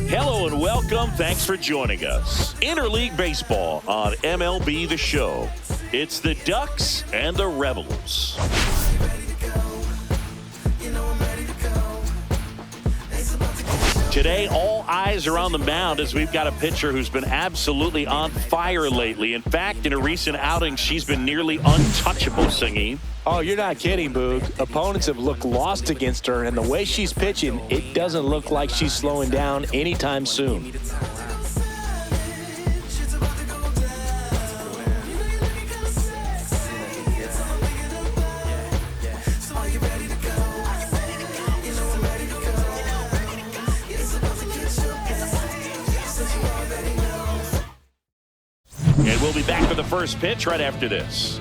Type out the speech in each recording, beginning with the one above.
Hello and welcome. Thanks for joining us. Interleague Baseball on MLB The Show. It's the Ducks and the Rebels. Today, all eyes are on the mound as we've got a pitcher who's been absolutely on fire lately. In fact, in a recent outing, she's been nearly untouchable, Singy. Oh, you're not kidding, Boog. Opponents have looked lost against her, and the way she's pitching, it doesn't look like she's slowing down anytime soon. And we'll be back for the first pitch right after this.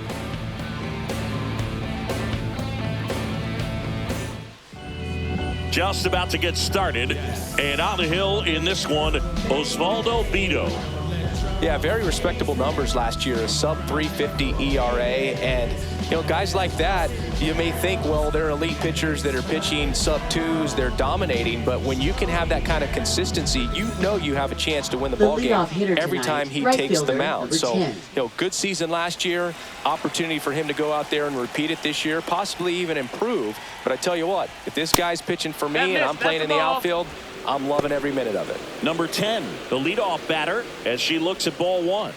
Just about to get started, and on the hill in this one, Osvaldo Bido. Yeah, very respectable numbers last year, a sub-350 ERA, and guys like that, you may think, well, they're elite pitchers that are pitching sub-2s, they're dominating, but when you can have that kind of consistency, you have a chance to win the ball game every time he takes the mound. So, good season last year, opportunity for him to go out there and repeat it this year, possibly even improve. But I tell you what, if this guy's pitching for me and I'm playing in the outfield, I'm loving every minute of it. Number 10, the leadoff batter, as she looks at ball one.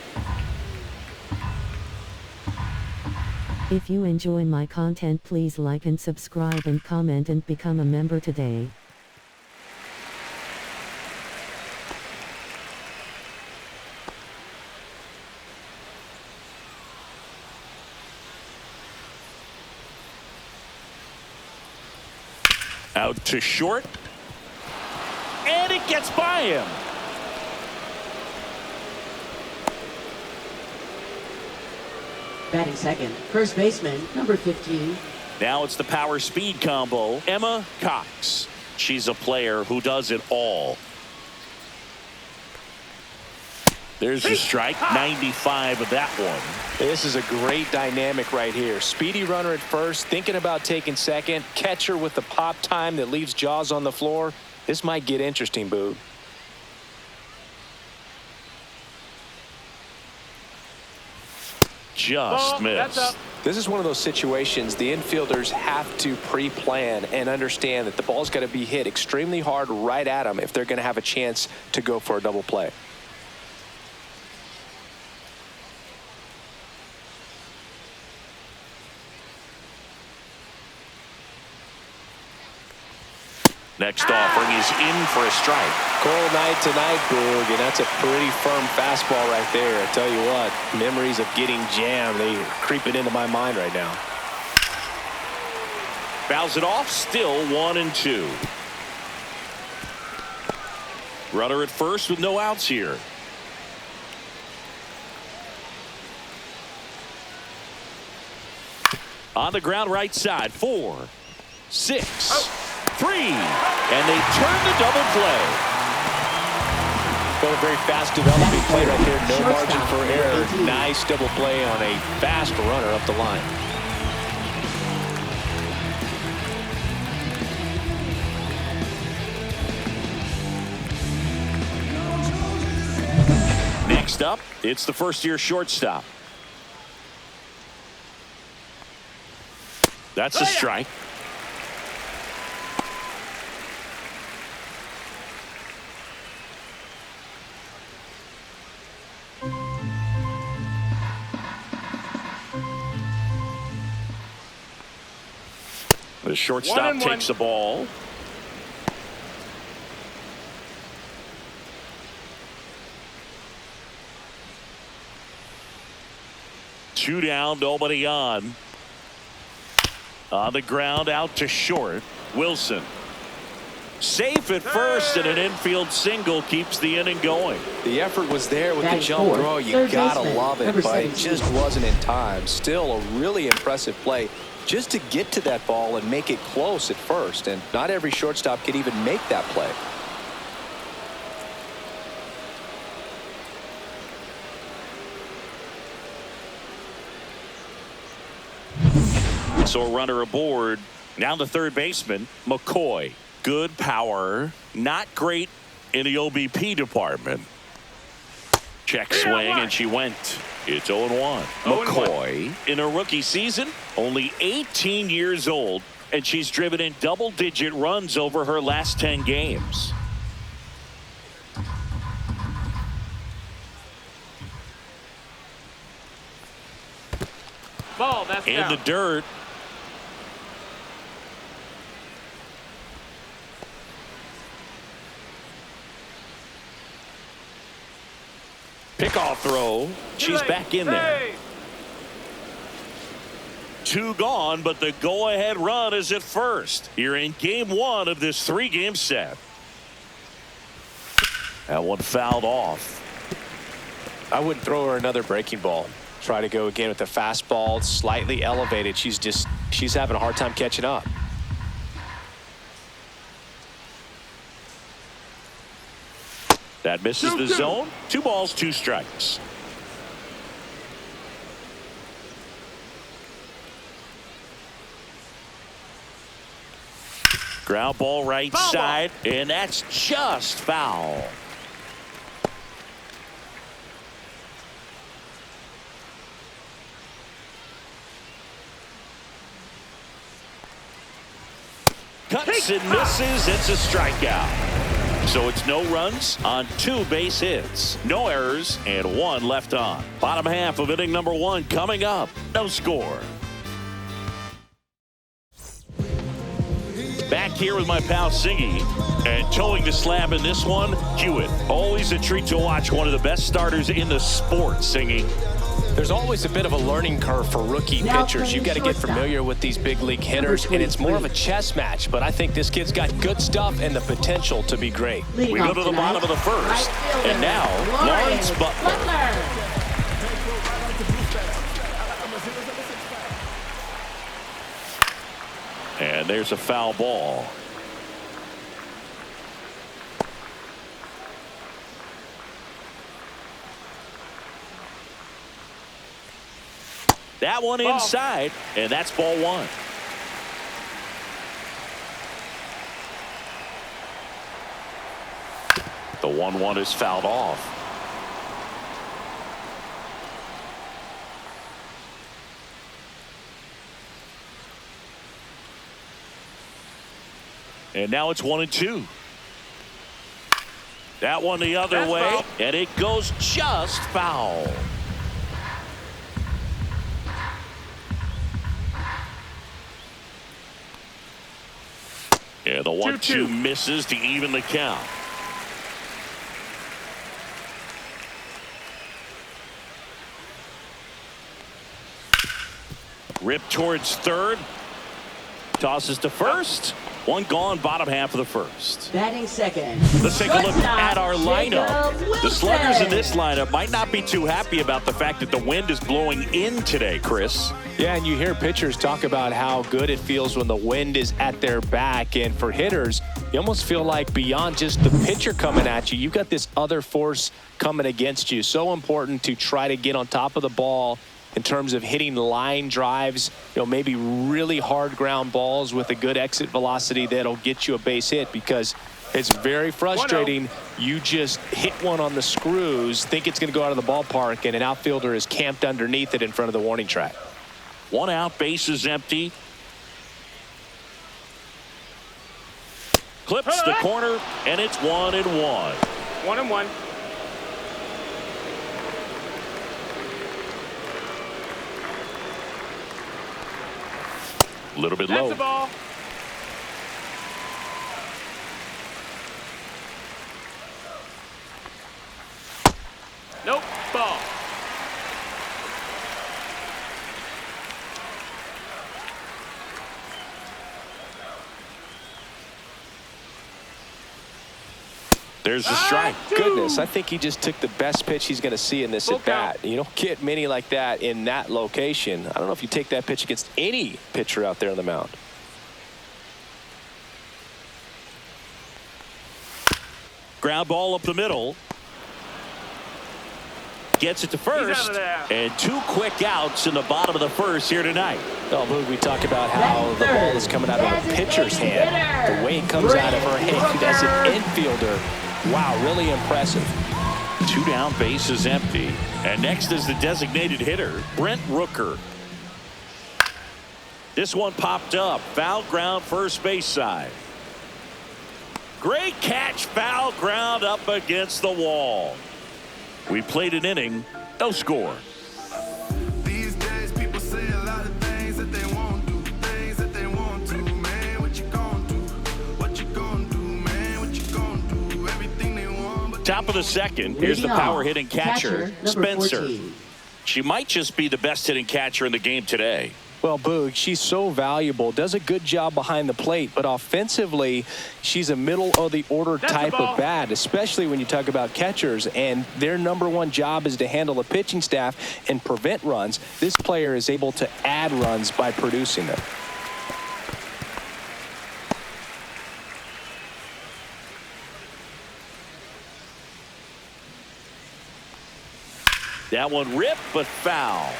If you enjoy my content, please like and subscribe and comment and become a member today. Out to short. And it gets by him. Batting second, first baseman, number 15. Now it's the power speed combo, Emma Cox. She's a player who does it all. There's a strike, 95 of that one. This is a great dynamic right here. Speedy runner at first, thinking about taking second. Catcher with the pop time that leaves Jaws on the floor. This might get interesting, Boo. Just missed. This is one of those situations the infielders have to pre-plan and understand that the ball's got to be hit extremely hard right at them if they're going to have a chance to go for a double play. Next offering is in for a strike. Cold night tonight, Boog, and that's a pretty firm fastball right there. I tell you what, memories of getting jammed, they creep it into my mind right now. Fouls it off, still 1-2. Runner at first with no outs here. On the ground right side, 4, 6, 3, and they turn the double play. Got a very fast developing play right there. No margin for error. Nice double play on a fast runner up the line. Next up, it's the first-year shortstop. That's a strike. The shortstop takes the ball. Two down, nobody on. On the ground, out to short. Wilson. Safe at first, and an infield single keeps the inning going. The effort was there with the jump throw. You gotta love it, but it just wasn't in time. Still a really impressive play just to get to that ball and make it close at first. And not every shortstop can even make that play. So a runner aboard. Now the third baseman, McCoy. Good power, not great in the OBP department. Check swing, and she went. It's 0-1. McCoy, in her rookie season, only 18 years old, and she's driven in double-digit runs over her last 10 games. Ball, that's In down. the dirt. Pickoff throw. She's back in there. Hey. 2 gone, but the go-ahead run is at first. Here in game 1 of this 3-game set. That one fouled off. I wouldn't throw her another breaking ball. Try to go again with the fastball, slightly elevated. She's having a hard time catching up. That misses the zone. 2 balls, 2 strikes. Ground ball right side, and that's just foul. Cuts and misses. It's a strikeout. So it's no runs on 2 base hits, no errors, and 1 left on. Bottom half of inning number 1 coming up. No score. Back here with my pal Siggy, and towing the slab in this one, Hewitt. Always a treat to watch one of the best starters in the sport, Singing. There's always a bit of a learning curve for rookie pitchers. You've got to get familiar with these big league hitters, and it's more of a chess match. But I think this kid's got good stuff and the potential to be great. We go to the bottom of the first, and now Lawrence Butler. And there's a foul ball. That one inside, and that's ball 1. The 1-1 is fouled off. And now it's 1-2. That one the other way, foul. And it goes just foul. Yeah, the 1-2 misses to even the count. Rip towards third. Tosses to first. 1 gone, bottom half of the first. Batting second. Let's take a look at our lineup. The sluggers in this lineup might not be too happy about the fact that the wind is blowing in today, Chris. Yeah, and you hear pitchers talk about how good it feels when the wind is at their back. And for hitters, you almost feel like beyond just the pitcher coming at you, you've got this other force coming against you. So important to try to get on top of the ball in terms of hitting line drives, maybe really hard ground balls with a good exit velocity that'll get you a base hit, because it's very frustrating. You just hit one on the screws, think it's going to go out of the ballpark, and an outfielder is camped underneath it in front of the warning track. 1 out, base is empty. Clips the corner, and it's 1-1. 1-1. A little bit That's low. the ball. Nope. Ball. There's a strike. Goodness, I think he just took the best pitch he's going to see in this at bat. You don't get many like that in that location. I don't know if you take that pitch against any pitcher out there on the mound. Ground ball up the middle. Gets it to first. And 2 quick outs in the bottom of the first here tonight. Oh, Boog, we talk about how the ball is coming out of a pitcher's hand. The way it comes out of her hand as an infielder, Wow, really impressive. 2 down, base is empty. And next is the designated hitter, Brent Rooker. This one popped up. Foul ground, first base side. Great catch, foul ground up against the wall. We played an inning, no score. These days people say a lot of things that they won't do, things that they want to. Man, what you gonna do? What you gonna do, man? What you gonna do? Everything they want. But Top of the second, here's the power hitting catcher, number Spencer. 14. She might just be the best hitting catcher in the game today. Well, Boog, she's so valuable, does a good job behind the plate, but offensively, she's a middle of the order type of bat, especially when you talk about catchers, and their #1 job is to handle the pitching staff and prevent runs. This player is able to add runs by producing them. That one ripped, but foul.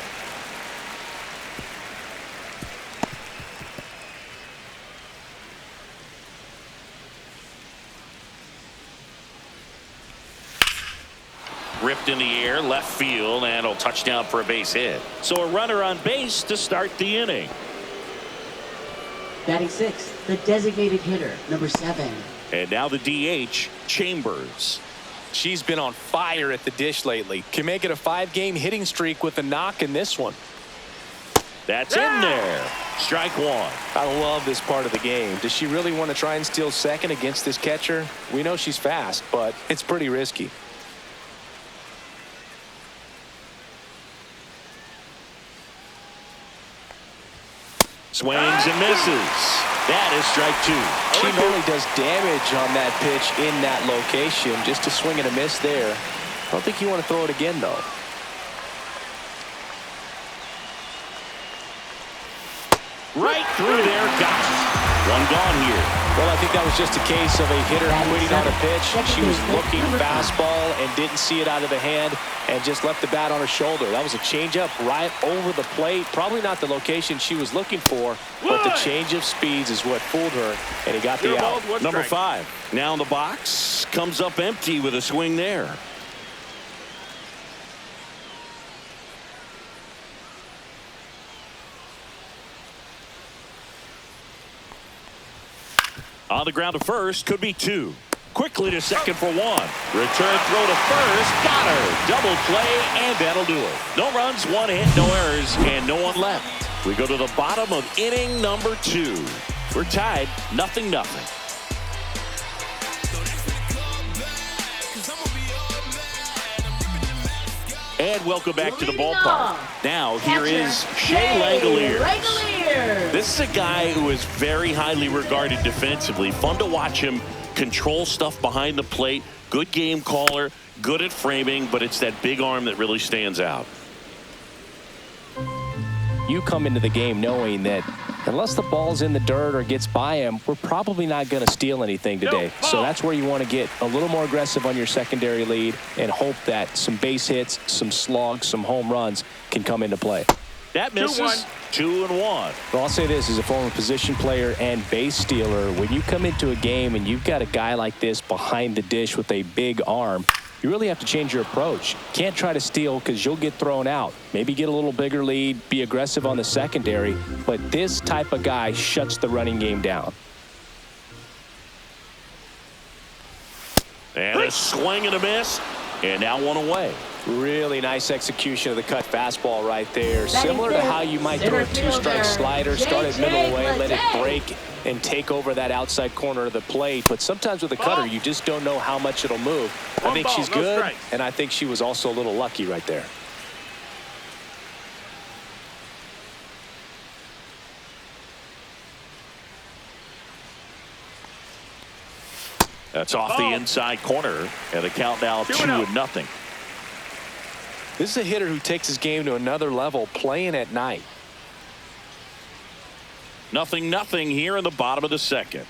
Ripped in the air, left field, and a touchdown for a base hit. So a runner on base to start the inning. Batting 6th, the designated hitter, number 7. And now the DH, Chambers. She's been on fire at the dish lately. Can make it a 5-game hitting streak with a knock in this one. That's in there. Strike 1. I love this part of the game. Does she really want to try and steal second against this catcher? We know she's fast, but it's pretty risky. Swings and misses. That is strike 2. She normally does damage on that pitch in that location. Just a swing and a miss there. I don't think you want to throw it again, though. Right through there. Got it. One gone here. Well, I think that was just a case of a hitter quitting on a pitch. She was looking fastball and didn't see it out of the hand and just left the bat on her shoulder. That was a changeup right over the plate. Probably not the location she was looking for, but the change of speeds is what fooled her, and he got the out. Number 5. Now in the box. Comes up empty with a swing there. On the ground to first, could be 2. Quickly to second for 1. Return throw to first, got her. Double play, and that'll do it. No runs, 1 hit, no errors, and no one left. We go to the bottom of inning number 2. We're tied, 0-0. And welcome back to the ballpark. Now here is Shea Langoliers. This is a guy who is very highly regarded defensively. Fun to watch him control stuff behind the plate. Good game caller, good at framing, but it's that big arm that really stands out. You come into the game knowing that unless the ball's in the dirt or gets by him, we're probably not going to steal anything today. So that's where you want to get a little more aggressive on your secondary lead and hope that some base hits, some slugs, some home runs can come into play. That misses. 2-1. Well, I'll say this as a former position player and base stealer, when you come into a game and you've got a guy like this behind the dish with a big arm, you really have to change your approach. Can't try to steal because you'll get thrown out. Maybe get a little bigger lead, be aggressive on the secondary, but this type of guy shuts the running game down. And a swing and a miss, and now 1 away. Really nice execution of the cut fastball right there. Similar to how you might throw a 2-strike slider, start at middle away, let it break and take over that outside corner of the plate. But sometimes with a cutter, you just don't know how much it'll move. I think she's good, and I think she was also a little lucky right there. That's off the inside corner, and the count now 2-0. This is a hitter who takes his game to another level, playing at night. 0-0 here in the bottom of the second.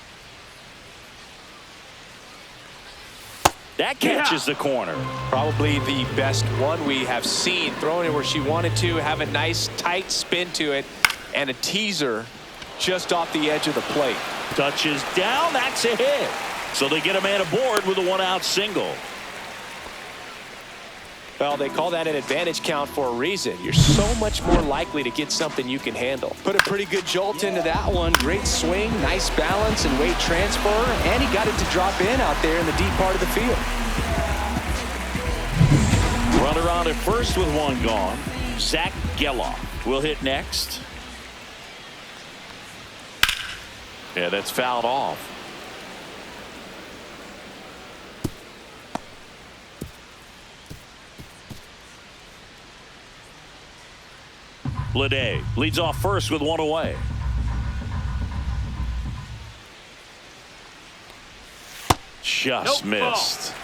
That catches the corner. Probably the best one we have seen. Throwing it where she wanted to, have a nice tight spin to it, and a teaser just off the edge of the plate. Touches down. That's a hit. So they get a man aboard with a 1-out single. Well, they call that an advantage count for a reason. You're so much more likely to get something you can handle. Put a pretty good jolt into that one. Great swing, nice balance and weight transfer, and he got it to drop in out there in the deep part of the field. Runner on at first with one gone. Zach Geloff will hit next. Yeah, that's fouled off. Bleday leads off first with one away. Just missed.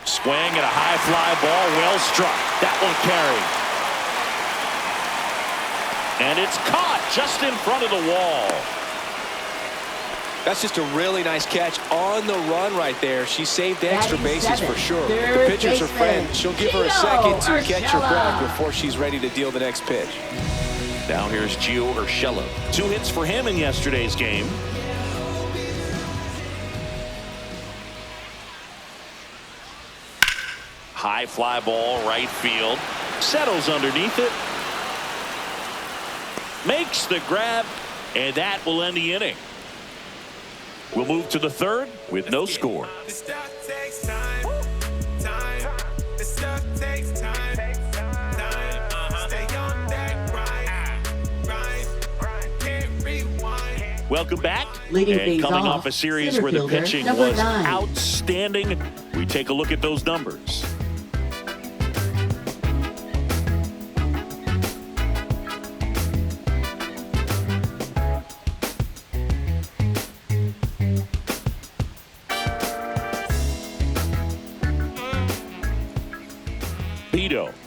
Swing and a high fly ball, well struck. That one carried. And it's caught just in front of the wall. That's just a really nice catch on the run right there. She saved the extra bases for sure. If the pitcher's her friend, she'll give her a second to catch her breath before she's ready to deal the next pitch. Now here's Gio Urshela. 2 hits for him in yesterday's game. High fly ball, right field. Settles underneath it. Makes the grab, and that will end the inning. We'll move to the third with no score. This stuff takes time. This stuff takes time. Stay on that grind. Can't rewind. Welcome back. Leading And things coming off, off a series center where the fielder, pitching number was 9. outstanding, we take a look at those numbers.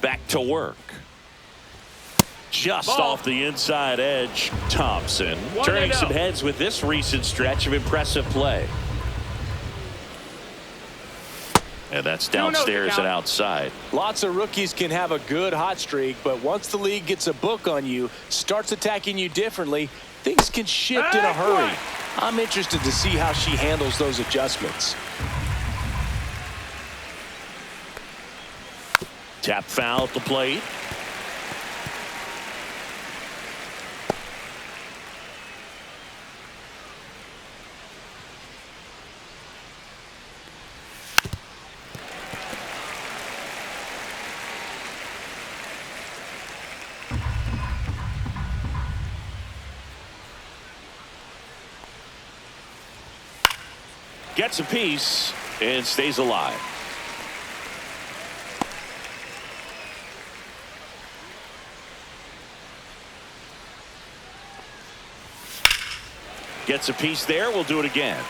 Back to work. Just off the inside edge. Thompson turning some heads with this recent stretch of impressive play. And that's downstairs and outside. Lots of rookies can have a good hot streak, but once the league gets a book on you, starts attacking you differently, things can shift in a hurry. I'm interested to see how she handles those adjustments. Tap foul at the plate. Gets a piece and stays alive. Gets a piece there. We'll do it again.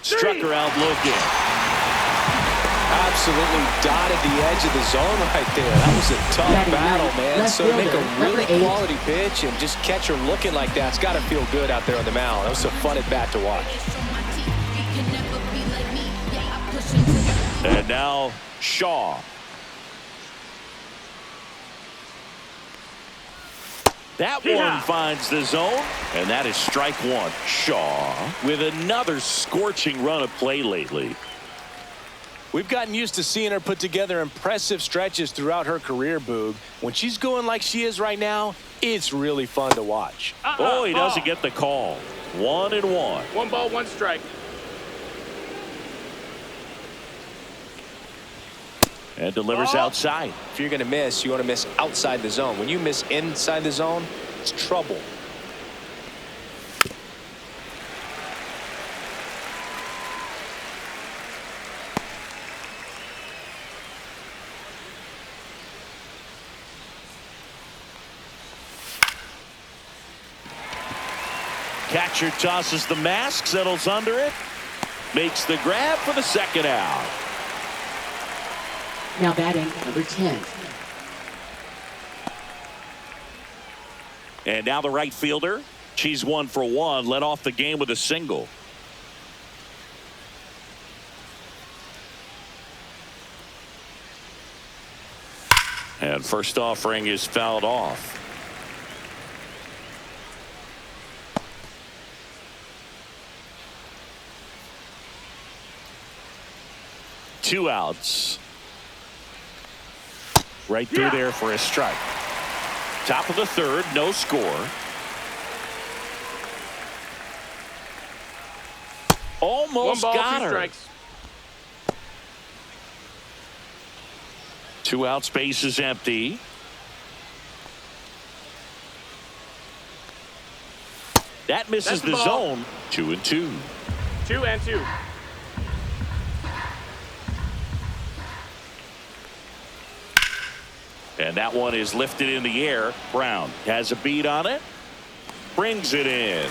Struck her out looking. Absolutely dotted the edge of the zone right there. That was a tough battle, man. So to make a really quality pitch and just catch her looking like that, it's got to feel good out there on the mound. That was a fun at bat to watch. And now Ncaa. That one finds the zone, and that is strike one. Ncaa with another scorching run of play lately. We've gotten used to seeing her put together impressive stretches throughout her career, Boog. When she's going like she is right now, it's really fun to watch. Oh, he doesn't get the call. 1-1. 1 ball, 1 strike. And delivers outside. If you're going to miss, you want to miss outside the zone. When you miss inside the zone, it's trouble. Catcher tosses the mask, settles under it, makes the grab for the second out. Now batting, number 10. And now the right fielder. She's 1 for 1. Led off the game with a single. And first offering is fouled off. Two outs. Right through there for a strike. Top of the third, no score. Almost 1 ball, got 2 her. strikes. 2 outs, base is empty. That misses That's the the ball. zone. 2-2. 2 and 2. And that one is lifted in the air. Brown has a beat on it. Brings it in.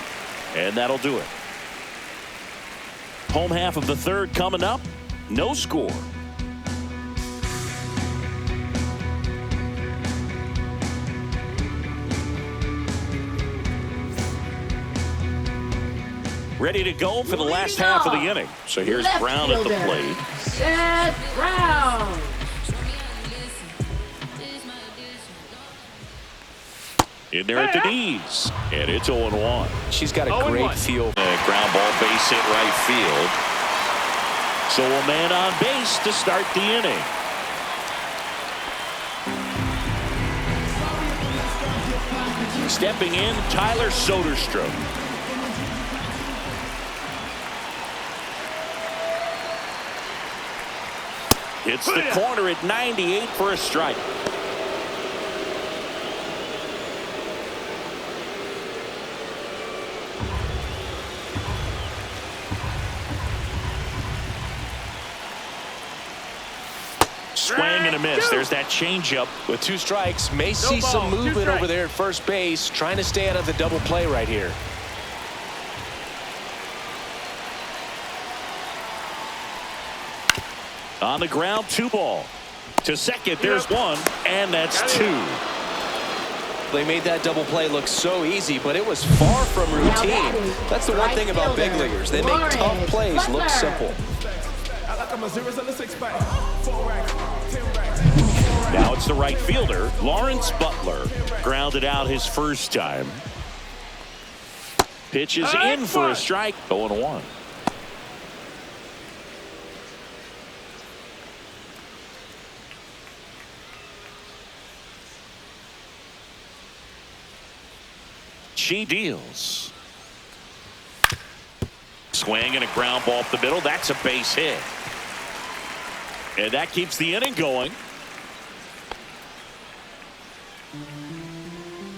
And that'll do it. Home half of the third coming up. No score. Ready to go for the last half of the inning. So here's Left Brown at the fielder, plate. Seth Brown. In there at the knees. And it's 0-1. She's got a 0-1. great feel. Ground ball, base hit right field. So a man on base to start the inning. Stepping in, Tyler Soderstrom. Hits the corner at 98 for a strike. Swing and a miss. There's that changeup. With 2 strikes, may No see ball, some 2 movement strikes. over there at first base, trying to stay out of the double play right here. On the ground, 2 ball. To second, there's 1, and that's 2. They made that double play look so easy, but it was far from routine. That's the one thing about big leaguers. They make tough plays look simple. Now it's the right fielder, Lawrence Butler. Grounded out his first time. Pitches in for a strike. 0-1. She deals. Swing and a ground ball up the middle. That's a base hit. And that keeps the inning going.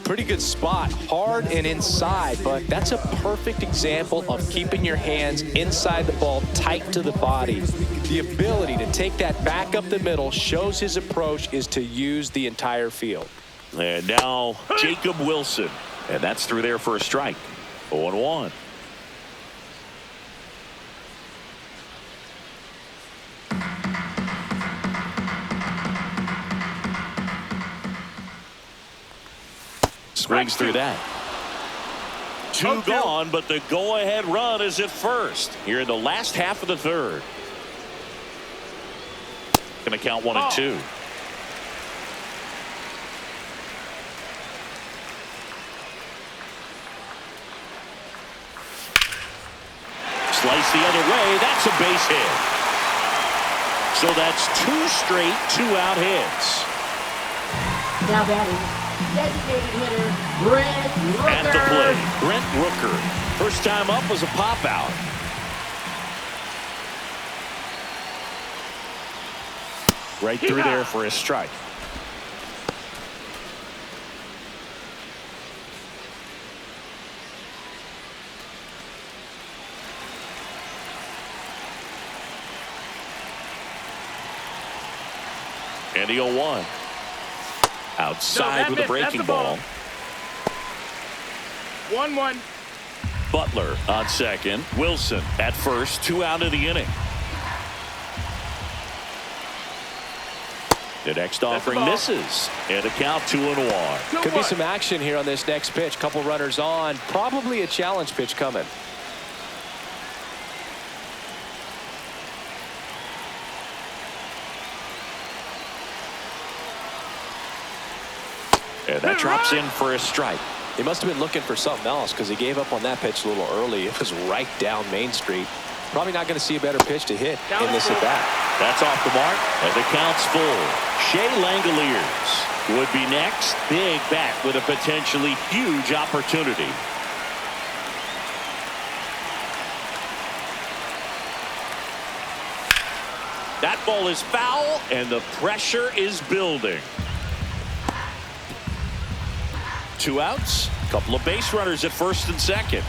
Pretty good spot, hard and inside, but that's a perfect example of keeping your hands inside the ball, tight to the body. The ability to take that back up the middle shows his approach is to use the entire field. And now Jacob Wilson. And that's through there for a strike. 0-1. Swings through that. 2 gone, but the go-ahead run is at first. Here in the last half of the third. Going to count 1 and 2. Slice the other way. That's a base hit. So that's 2 straight 2-out hits. Now batting, designated hitter, Brent Rooker. At the plate, Brent Rooker. First time up was a pop out. Right through there for a strike. And the 0-1. Outside with a breaking ball. 1-1. Butler on second. Wilson at first. 2 out of the inning. The next offering misses. And a count 2-1. Could be some action here on this next pitch. Couple runners on. Probably a challenge pitch coming. And that drops in for a strike. He must have been looking for something else because he gave up on that pitch a little early. It was right down Main Street. Probably not going to see a better pitch to hit in this at bat. That's off the mark, and the count's full. Shea Langoliers would be next. Big bat with a potentially huge opportunity. That ball is foul, and the pressure is building. 2 outs, couple of base runners at first and second.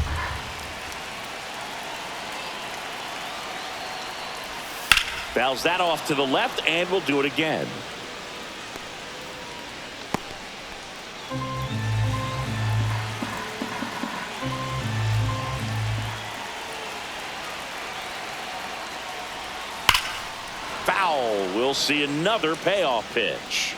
Fouls that off to the left, and we'll do it again. Foul. We'll see another payoff pitch.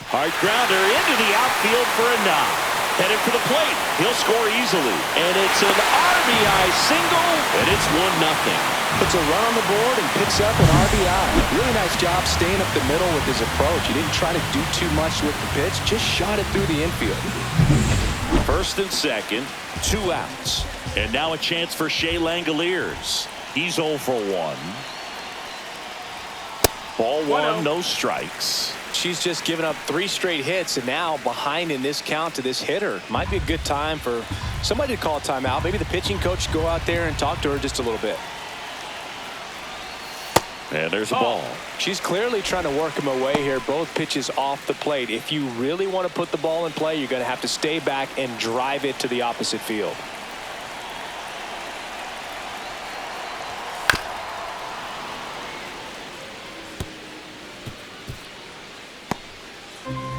Hard grounder into the outfield for a knock. Headed for the plate. He'll score easily. And it's an RBI single, and it's 1-0. Puts a run on the board and picks up an RBI. Really nice job staying up the middle with his approach. He didn't try to do too much with the pitch, just shot it through the infield. First and second, 2 outs. And now a chance for Shea Langoliers. He's 0 for 1. Ball 1, no strikes. She's just given up 3 straight hits, and now behind in this count to this hitter. Might be a good time for somebody to call a timeout. Maybe the pitching coach go out there and talk to her just a little bit. And there's a ball. She's clearly trying to work him away here. Both pitches off the plate. If you really want to put the ball in play, you're going to have to stay back and drive it to the opposite field.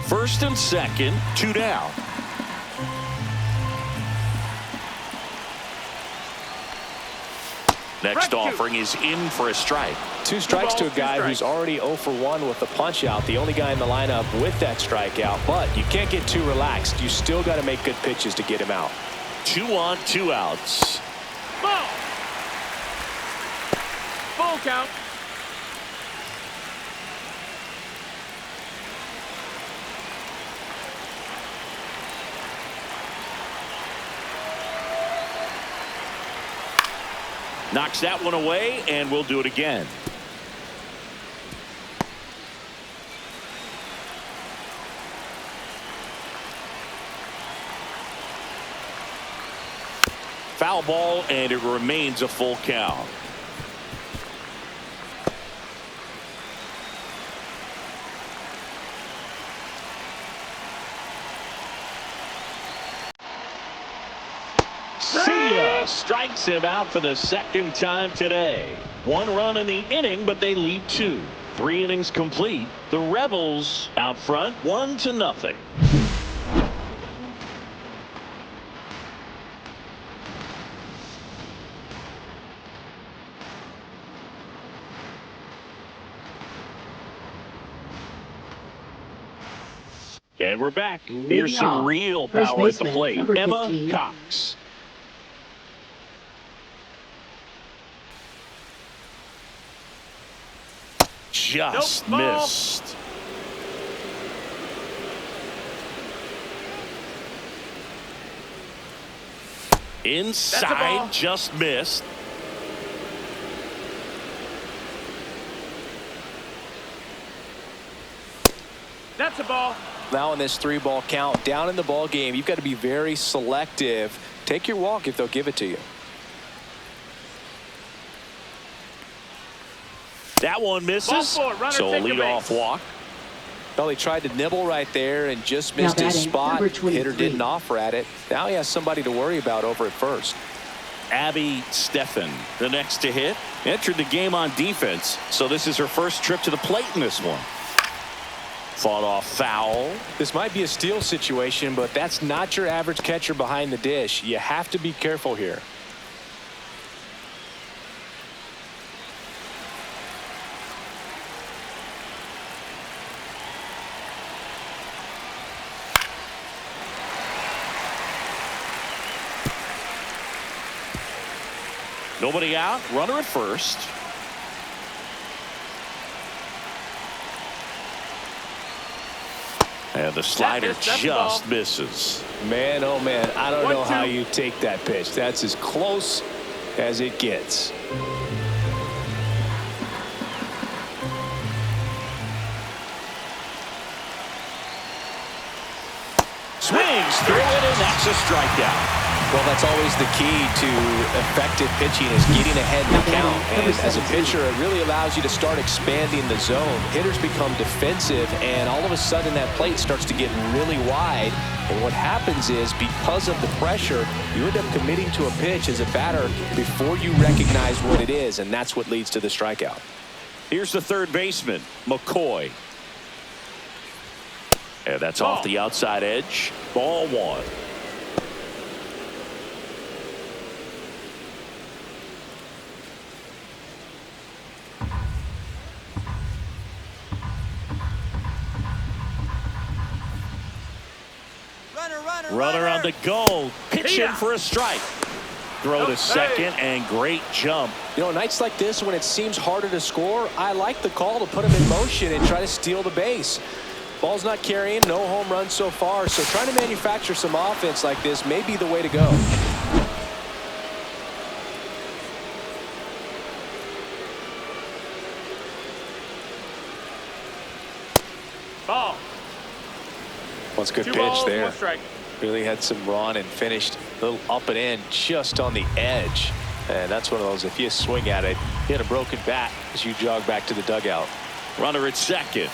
First and second, 2 down. Next offering is in for a strike. 2 strikes to a guy who's already 0 for 1 with the punch out. The only guy in the lineup with that strikeout. But you can't get too relaxed. You still got to make good pitches to get him out. 2 on, 2 outs. Ball. Full count. Knocks that one away, and we'll do it again. Foul ball, and it remains a full count. Strikes him out for the second time today. 1 run in the inning, but they lead 2. 3 innings complete. The Rebels out front 1-0. And we're back. Here's some real power at the plate. Emma Cox. Just missed. Inside, just missed. That's a ball. Now in this 3-ball count, down in the ball game, you've got to be very selective. Take your walk if they'll give it to you. That one misses, so a leadoff walk. Well, he tried to nibble right there and just missed his spot. Hitter didn't offer at it. Now he has somebody to worry about over at first. Abby Steffen, the next to hit, entered the game on defense, so this is her first trip to the plate in this one. Fought off foul. This might be a steal situation, but that's not your average catcher behind the dish. You have to be careful here. Nobody out. Runner at first. And the slider just misses. Man, oh man, I don't know 1-2. how you take that pitch. That's as close as it gets. Swings through it, and that's a strikeout. Well, that's always the key to effective pitching is getting ahead in the count. And as a pitcher, it really allows you to start expanding the zone. Hitters become defensive, and all of a sudden that plate starts to get really wide. And what happens is, because of the pressure, you end up committing to a pitch as a batter before you recognize what it is, and that's what leads to the strikeout. Here's the third baseman, McCoy. And that's off the outside edge. Ball one. Runner on the go. Pitching for a strike. Throw to second and great jump. You know, nights like this when it seems harder to score, I like the call to put him in motion and try to steal the base. Ball's not carrying, no home runs so far, so trying to manufacture some offense like this may be the way to go. Ball. What's a good 2 pitch balls, there. 1 strike. Really had some run and finished a little up and in just on the edge. And that's one of those, if you swing at it, hit a broken bat as you jog back to the dugout. Runner at second.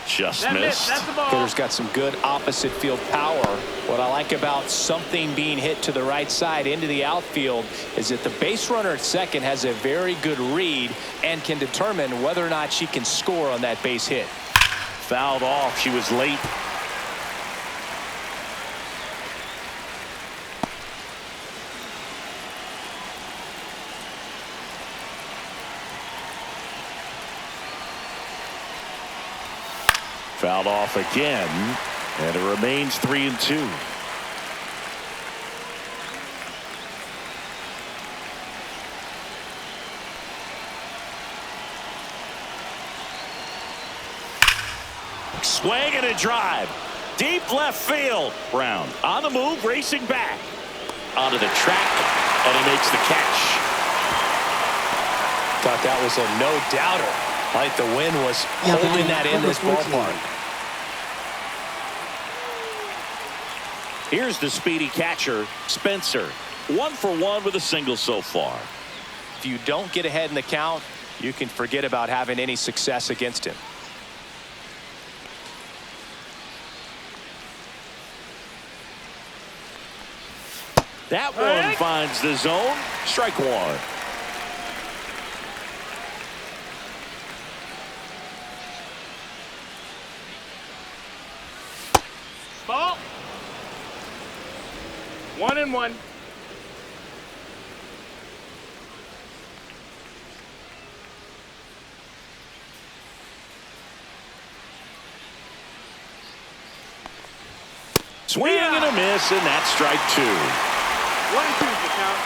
Just That missed. That's the ball. Hitter's got some good opposite field power. What I like about something being hit to the right side into the outfield is that the base runner at second has a very good read and can determine whether or not she can score on that base hit. Fouled off. She was late. Fouled off again, and it remains 3-2. Swing and a drive. Deep left field. Brown on the move, racing back. Onto the track, and he makes the catch. Thought that was a no-doubter. Like the wind was holding that in this ballpark. Here's the speedy catcher, Spencer. 1 for 1 with a single so far. If you don't get ahead in the count, you can forget about having any success against him. That one finds the zone. Strike one. Ball. 1-1. Swing and a miss, and that's strike 2. 1-2 is the count.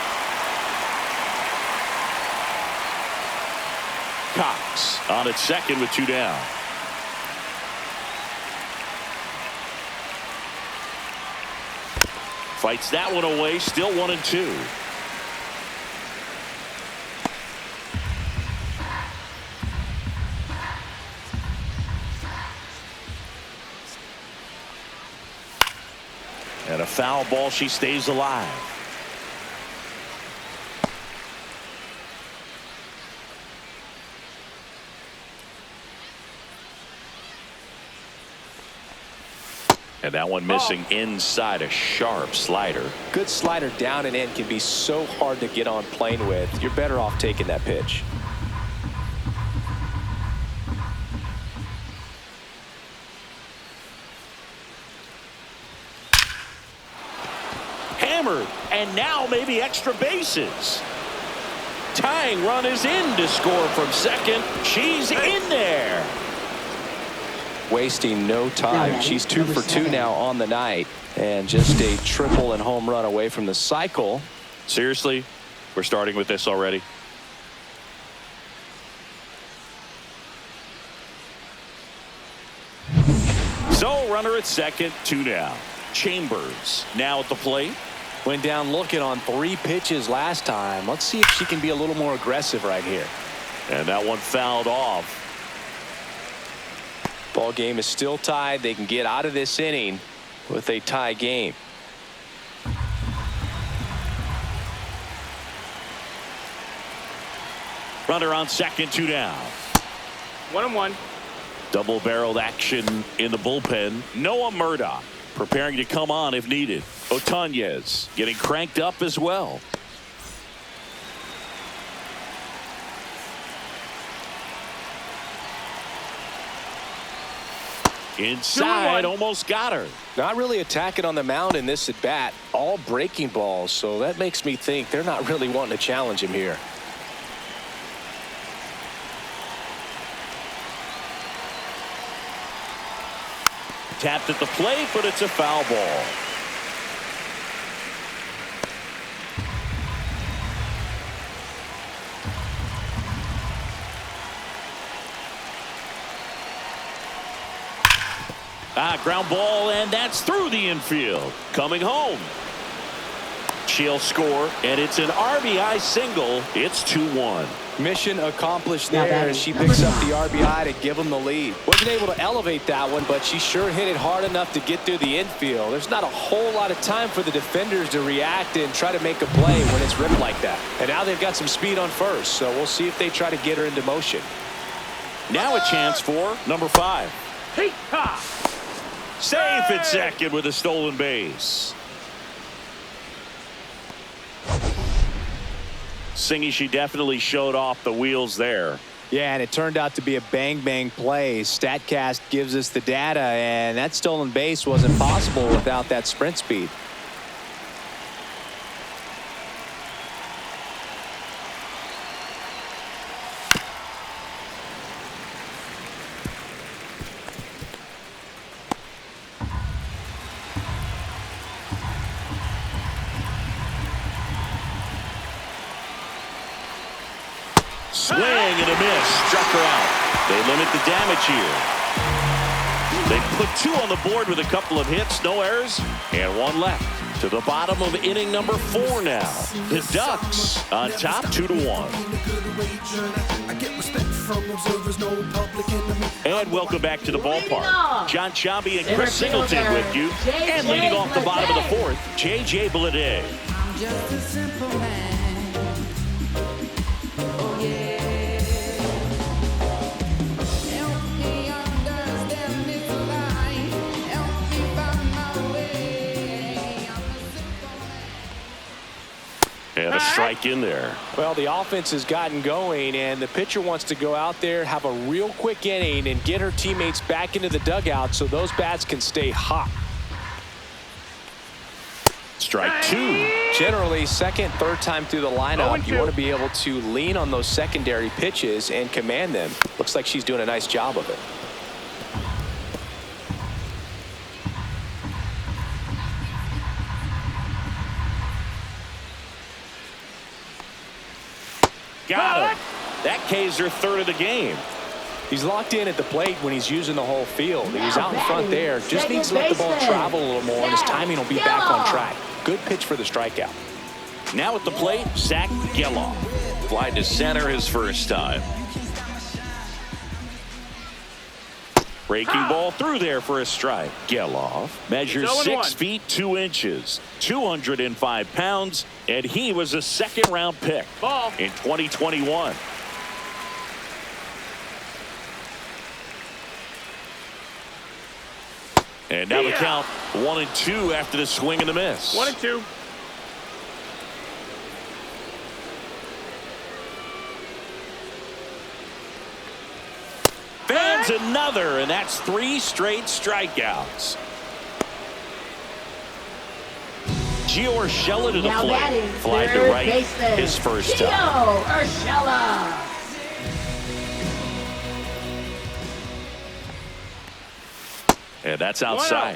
Cox on at second with 2 down. Fights that one away, still 1-2. And a foul ball, she stays alive. And that one missing inside, a sharp slider. Good slider down and in can be so hard to get on plane with. You're better off taking that pitch. hammered. And now maybe extra bases. Tying run is in to score from second. She's in there. Wasting no time. She's 2 for 2 now on the night. And just a triple and home run away from the cycle. Seriously, we're starting with this already. So runner at second, 2 down. Chambers now at the plate. Went down looking on 3 pitches last time. Let's see if she can be a little more aggressive right here. And that one fouled off. Ball game is still tied. They can get out of this inning with a tie game. Runner on second, 2 down. 1-1. Double-barreled action in the bullpen. Noah Murdoch preparing to come on if needed. Otanez getting cranked up as well. Inside, almost got her. Not really attacking on the mound in this at bat. All breaking balls, so that makes me think they're not really wanting to challenge him here. Tapped at the plate, but it's a foul ball. Ground ball, and that's through the infield. Coming home. She'll score, and it's an RBI single. It's 2-1. Mission accomplished there as she picks up the RBI to give them the lead. Wasn't able to elevate that one, but she sure hit it hard enough to get through the infield. There's not a whole lot of time for the defenders to react and try to make a play when it's ripped like that. And now they've got some speed on first, so we'll see if they try to get her into motion. Now a chance for number 5. Ncaa. Safe at second with a stolen base. Singy, she definitely showed off the wheels there. Yeah, and it turned out to be a bang-bang play. StatCast gives us the data, and that stolen base wasn't possible without that sprint speed. Swing and a miss. Struck her out. They limit the damage here. They put 2 on the board with a couple of hits, no errors, and 1 left. To the bottom of inning number 4 now. The Ducks on top 2-1. And welcome back to the ballpark. John Chambi and Chris Singleton with you. And leading off the bottom of the 4th, J.J. Bleday. I'm just a simple man. Oh, yeah. And a strike in there. Well, the offense has gotten going, and the pitcher wants to go out there, have a real quick inning, and get her teammates back into the dugout so those bats can stay hot. Strike 2. Generally, second, third time through the lineup, you want to be able to lean on those secondary pitches and command them. Looks like she's doing a nice job of it. Got him. That K's her 3rd of the game. He's locked in at the plate when he's using the whole field. He's out in front there. Just needs to let the ball travel a little more, and his timing will be back on track. Good pitch for the strikeout. Now at the plate, Zach Geloff. Fly to center his first time. Breaking ball through there for a strike. Geloff measures 6 feet 2 inches, 205 pounds, and he was a 2nd-round pick in 2021. And now the count 1-2 after the swing and the miss. 1-2. Fans another, and that's 3 straight strikeouts. Gio Urshela to the Now plate. batting, Fly to third right baseman, his first Gio time. Urshela. And that's outside.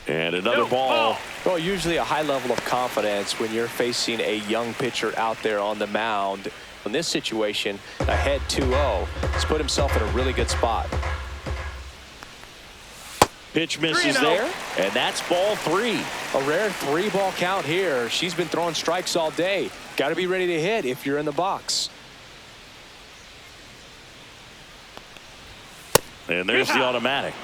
And another ball. Well, usually a high level of confidence when you're facing a young pitcher out there on the mound. In this situation, ahead 2-0, he's put himself in a really good spot. Pitch misses there, and that's ball 3. A rare 3-ball count here. She's been throwing strikes all day. Got to be ready to hit if you're in the box. And there's the automatic.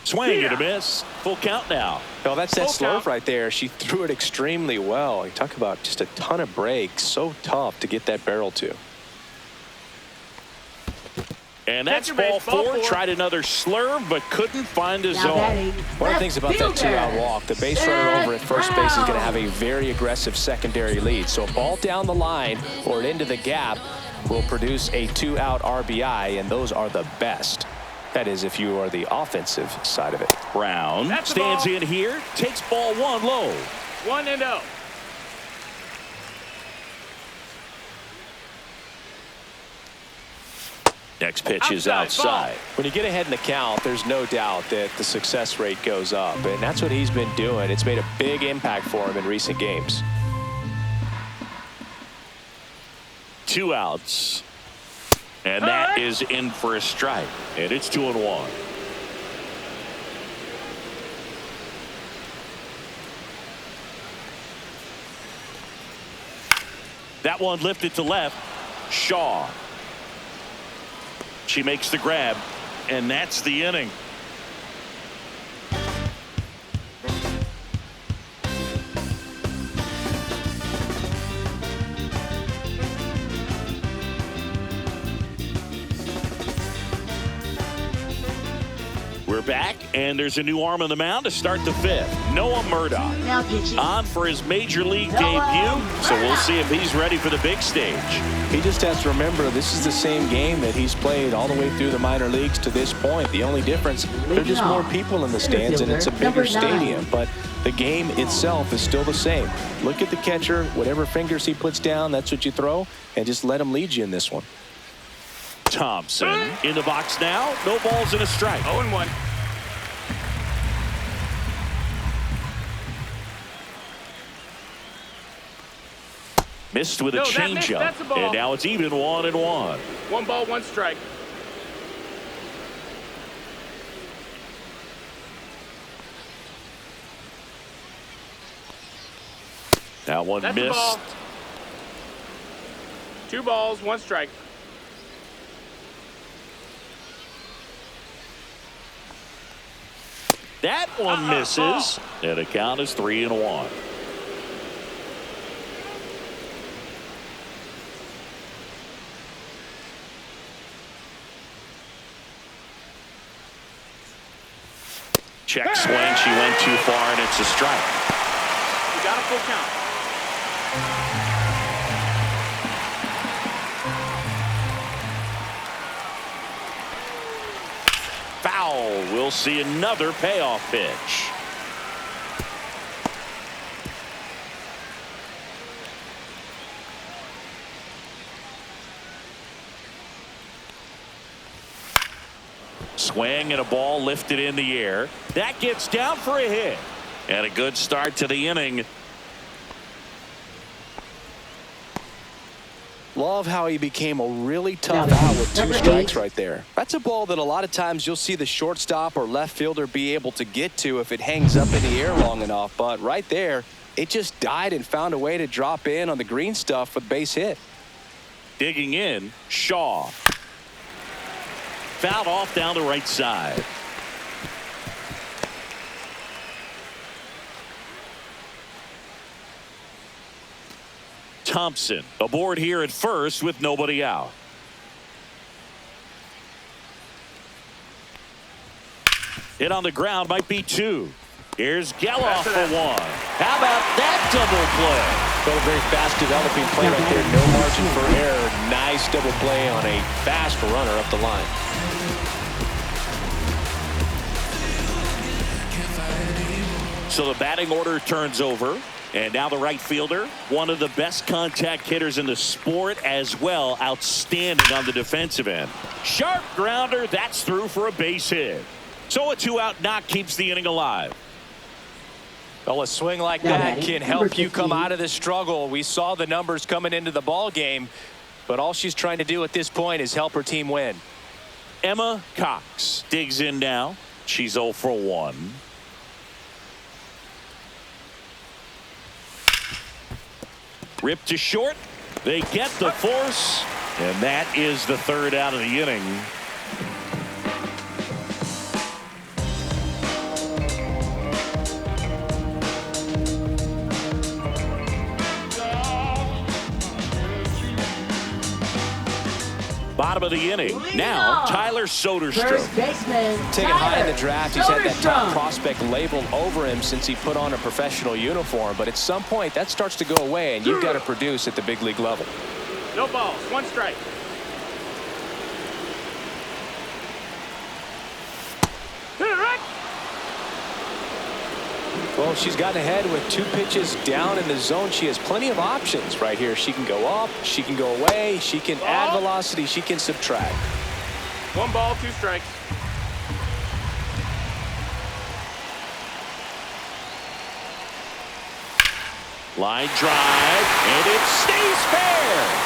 Swing and a miss. Full count now. Well, that's that Full slurve count. right there. She threw it extremely well. You talk about just a ton of breaks. So tough to get that barrel to. And that's Second base, ball ball 4. 4. Tried another slurve, but couldn't find his Now zone. batting, One of the left things about that fielder, 2-out walk, the base runner over at first base is going to have a very aggressive secondary lead. So a ball down the line or into the gap will produce a 2-out RBI, and those are the best. That is, if you are the offensive side of it. Brown That's the stands ball. in here, takes ball 1 low. 1-0. Next pitch is Outside, ball. outside. When you get ahead in the count, there's no doubt that the success rate goes up, and that's what he's been doing. It's made a big impact for him in recent games. 2 outs. And that is in for a strike. And it's 2-1. That one lifted to left. Shaw. She makes the grab. And that's the inning. We're back, and there's a new arm on the mound to start the 5th. Noah Murdoch Now pitching. on for his major league Noah debut, so we'll see if he's ready for the big stage. He just has to remember this is the same game that he's played all the way through the minor leagues to this point. The only difference, there are just more people in the stands and it's a bigger Number 9. stadium, but the game itself is still the same. Look at the catcher, whatever fingers he puts down, that's what you throw, and just let him lead you in this one. Thompson in the box now. No balls and a strike. 0-1. Missed with a No, that missed. changeup. That's a ball. And now it's even 1-1. 1 ball, 1 strike. That one That's a missed. ball. 2 balls, 1 strike. That one misses. And the count is 3-1. Check swing. She went too far, and it's a strike. You got a full count. Foul. We'll see another payoff pitch. Swing and a ball lifted in the air. That gets down for a hit. And a good start to the inning. Love how he became a really tough Now, out with 2 number strikes 8. right there. That's a ball that a lot of times you'll see the shortstop or left fielder be able to get to if it hangs up in the air long enough. But right there, it just died and found a way to drop in on the green stuff with base hit. Digging in, Shaw. Fouled off down the right side. Thompson aboard here at first with nobody out. Hit on the ground, might be 2. Here's Geloff for 1. How about that double play? Well, a very fast developing play right there. No margin for error. Nice double play on a fast runner up the line. So the batting order turns over. And now the right fielder, one of the best contact hitters in the sport as well. Outstanding on the defensive end. Sharp grounder. That's through for a base hit. So a 2-out knock keeps the inning alive. Well, a swing like that can help you come out of this struggle. We saw the numbers coming into the ball game, but all she's trying to do at this point is help her team win. Emma Cox digs in now. She's 0 for 1. Ripped to short. They get the force, and that is the 3rd out of the inning. Bottom of the inning. Now Tyler Soderstrom. First baseman. Taken high in the draft, he's had that top prospect labeled over him since he put on a professional uniform. But at some point, that starts to go away, and you've got to produce at the big league level. No balls, 1 strike. Well, she's gotten ahead with 2 pitches down in the zone. She has plenty of options right here. She can go up, she can go away, she can add velocity, she can subtract. 1 ball, 2 strikes. Line drive, and it stays fair.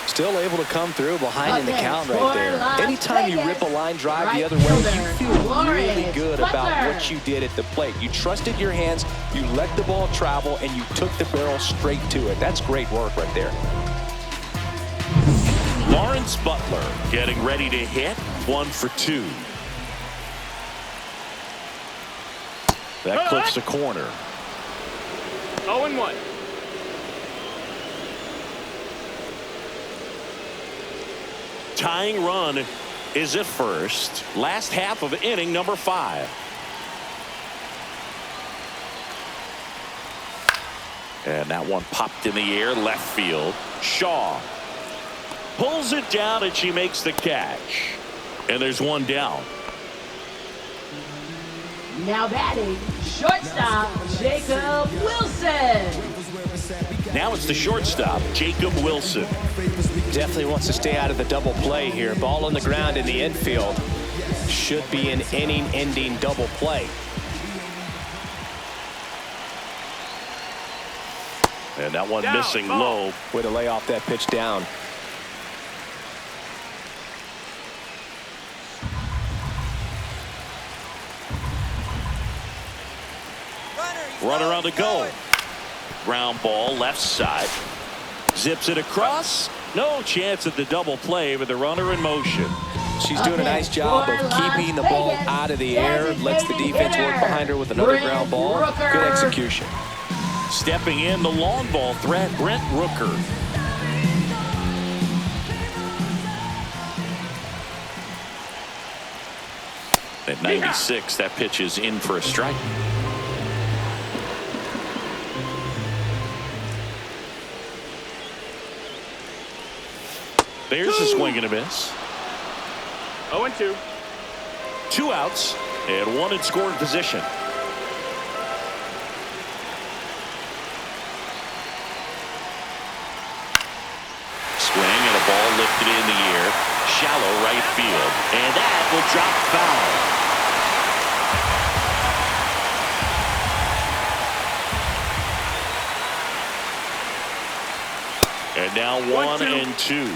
Still able to come through behind in the count right there. Anytime you rip a line drive the other way, you feel really good about what you did at the plate. You trusted your hands, you let the ball travel, and you took the barrel straight to it. That's great work right there. Lawrence Butler getting ready to hit. 1 for 2. That clips the corner. 0-1. Tying run is at first. Last half of inning number 5. And that one popped in the air left field. Shaw pulls it down, and she makes the catch. And there's 1 down. Now batting, shortstop, Jacob Wilson. Now it's the shortstop, Jacob Wilson. Definitely wants to stay out of the double play here. Ball on the ground in the infield. Should be an inning-ending double play. And that one down, missing ball. low. Way to lay off that pitch down. Runner on the go. Ground ball left side. Zips it across. No chance at the double play with the runner in motion. She's doing a nice job of keeping the ball out of the air. Lets the defense work behind her with another ground ball. Good execution. Stepping in the long ball threat, Brent Rooker. At 96, that pitch is in for a strike. There's a swing and a miss. 0-2. 2 outs and 1 in scoring position. Swing and a ball lifted in the air. Shallow right field. And that will drop foul. And now 1-2.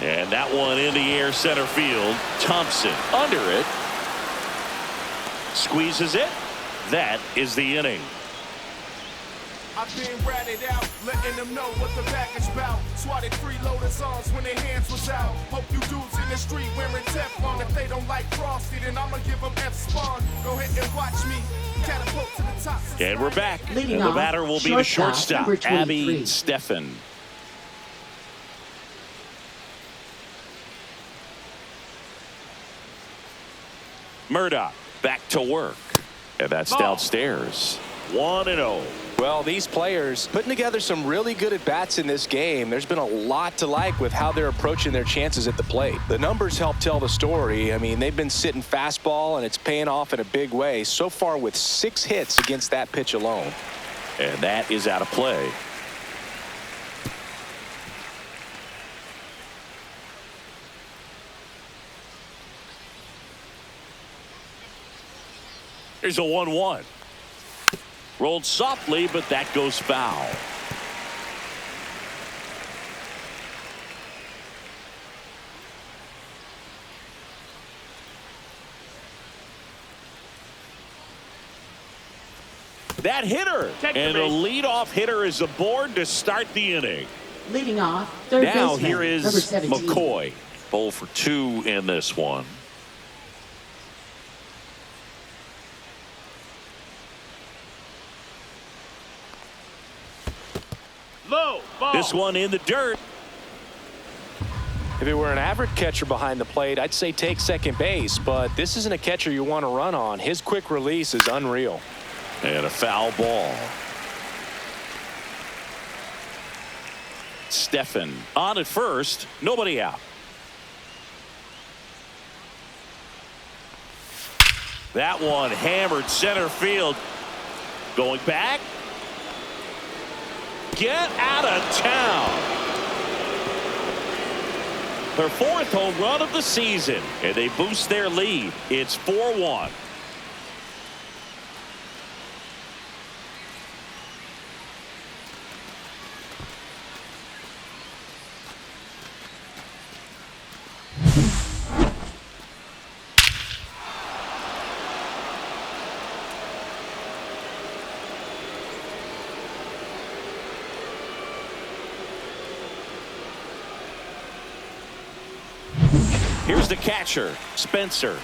And that one in the air center field. Thompson under it. Squeezes it. That is the inning. I've been ratted out, letting them know what the package bout. Swatted freeloaders arms when their hands was out. Hope you dudes in the street wearing Teflon. If they don't like Frosty, then I'ma give them F-Spawn. Go ahead and watch me Catapult to the top. And we're back. Leading And the off, batter will be the shortstop, shortstop, number Abby 23. Steffen. Murdoch back to work. And that's downstairs. 1-0. Well, these players putting together some really good at-bats in this game. There's been a lot to like with how they're approaching their chances at the plate. The numbers help tell the story. I mean, they've been sitting fastball, and it's paying off in a big way. So far with 6 hits against that pitch alone. And that is out of play. Here's a 1-1. Rolled softly, but that goes foul. That hitter. And a leadoff hitter is aboard to start the inning. Leading off, third Now baseman, here is number 17. McCoy. 0 for 2 in this one. Low ball. This one in the dirt. If it were an average catcher behind the plate, I'd say take second base, but this isn't a catcher you want to run on. His quick release is unreal. And a foul ball. Steffen on at first. Nobody out. That one hammered center field. Going back. Get out of town. Their 4th home run of the season, and they boost their lead. It's 4-1. Here's the catcher, Spencer.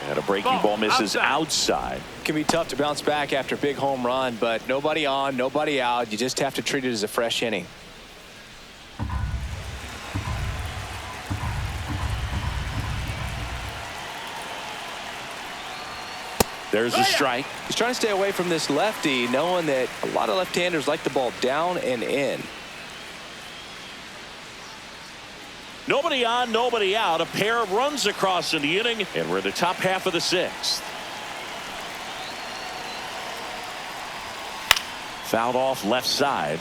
And a breaking ball misses outside. It can be tough to bounce back after a big home run, but nobody on, nobody out. You just have to treat it as a fresh inning. There's a strike. He's trying to stay away from this lefty, knowing that a lot of left-handers like the ball down and in. Nobody on, nobody out. A pair of runs across in the inning, and we're in the top half of the 6th. Fouled off left side.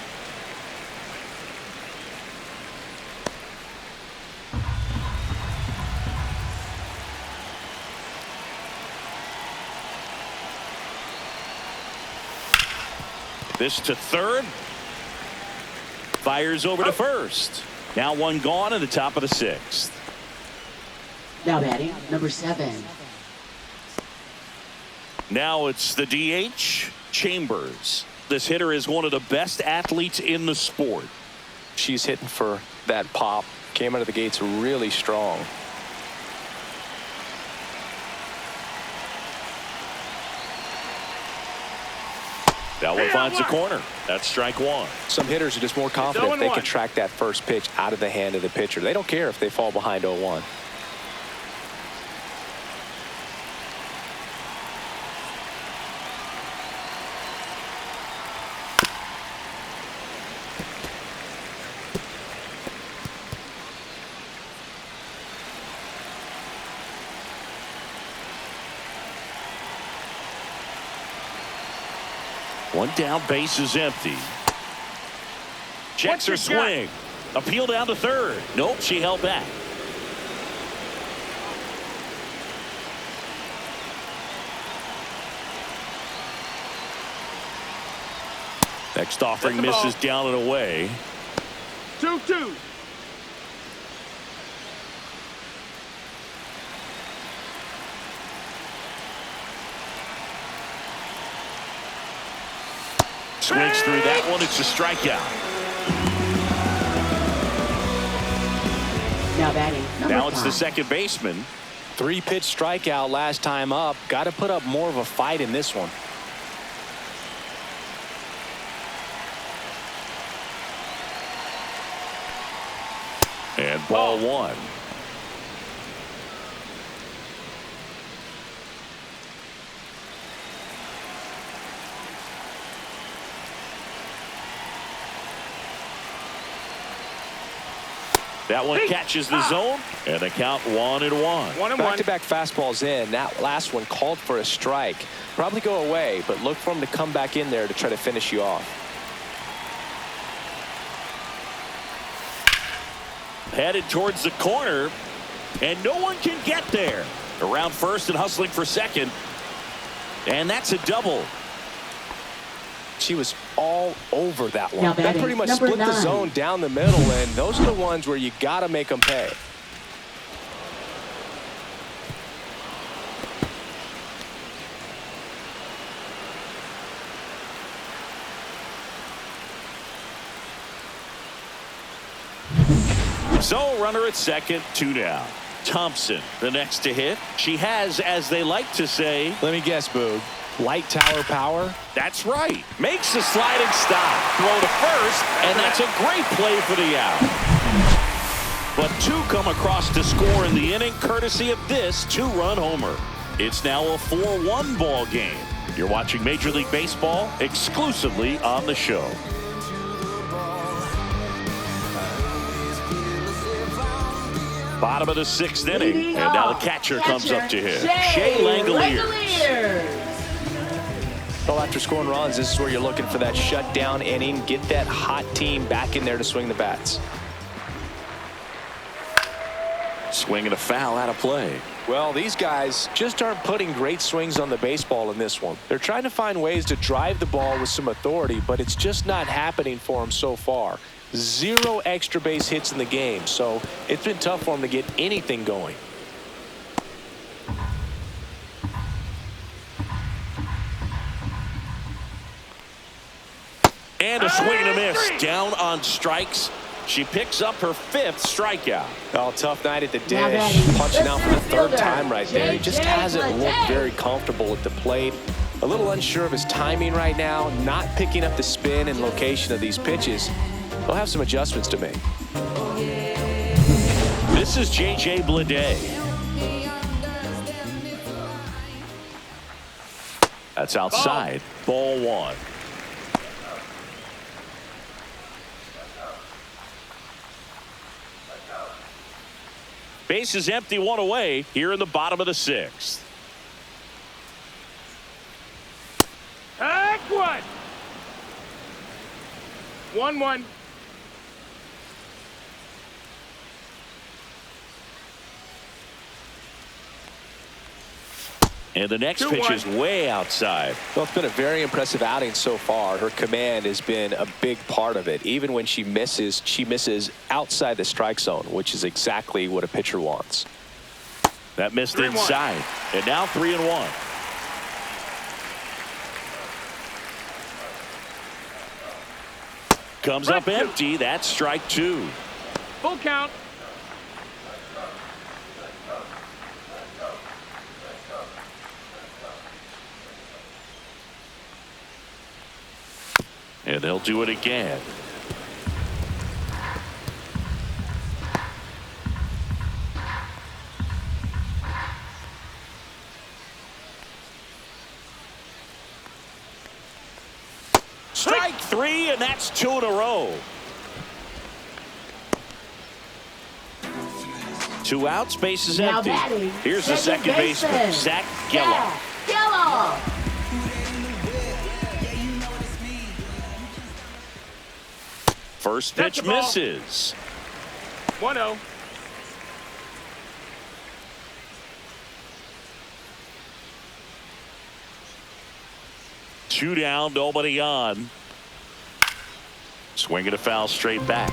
This to third. Fires over to first. Now one gone in the top of the 6th. Now batting, number 7. Now it's the DH, Chambers. This hitter is one of the best athletes in the sport. She's hitting for that pop. Came out of the gates really strong. That one finds the corner. That's strike 1. Some hitters are just more confident they can track that first pitch out of the hand of the pitcher. They don't care if they fall behind 0-1. One down, base is empty. Checks her swing. Appeal down to third. Nope, she held back. Next offering misses down and away. 2-2. Swings through that one. It's a strikeout. Now batting, number Now it's the 5. second baseman. 3-pitch strikeout last time up. Got to put up more of a fight in this one. And ball 1. That one catches the zone, and the count 1-1. 1-1. Back-to-back fastballs in. That last one called for a strike. Probably go away, but look for him to come back in there to try to finish you off. Headed towards the corner, and no one can get there. Around first and hustling for second, and that's a double. She was all over that one. Now That batting, pretty much number split the 9. zone down the middle, and those are the ones where you got to make them pay. So runner at second, 2 down. Thompson, the next to hit. She has, as they like to say, Let me guess, Boog. Light tower power? that's right. Makes the sliding stop. Throw to first, and that's a great play for the out. But 2 come across to score in the inning, courtesy of this 2-run homer. It's now a 4-1 ball game. You're watching Major League Baseball exclusively on the show. Bottom of the 6th inning, and now the catcher comes up to hit. Shea Langoliers. Well, after scoring runs, this is where you're looking for that shutdown inning. Get that hot team back in there to swing the bats. Swinging a foul out of play. Well, these guys just aren't putting great swings on the baseball in this one. They're trying to find ways to drive the ball with some authority, but it's just not happening for them so far. 0 extra base hits in the game, so it's been tough for them to get anything going. And a swing and a miss. Down on strikes. She picks up her 5th strikeout. Oh, tough night at the Now dish. batting, Punching the out for the center 3rd fielder, time right there. He just hasn't looked J.J. very comfortable at the plate. A little unsure of his timing right now. Not picking up the spin and location of these pitches. He'll have some adjustments to make. This is J.J. Bleday. That's outside. Ball 1. Base is empty, 1 away here in the bottom of the 6th. Take one. 1-1. And the next 2-1. pitch is way outside. Well, it's been a very impressive outing so far. Her command has been a big part of it. Even when she misses outside the strike zone, which is exactly what a pitcher wants. That missed 3-1. inside. And now 3-1. Comes up empty. That's strike 2. Full count. And they'll do it again. Strike 3, and that's 2 in a row. 2 outs, base is Now empty. batting, Here's the second baseman, Zach Geloff. Geloff. First That's pitch the ball. misses. 1-0. Two down, nobody on. Swinging a foul straight back.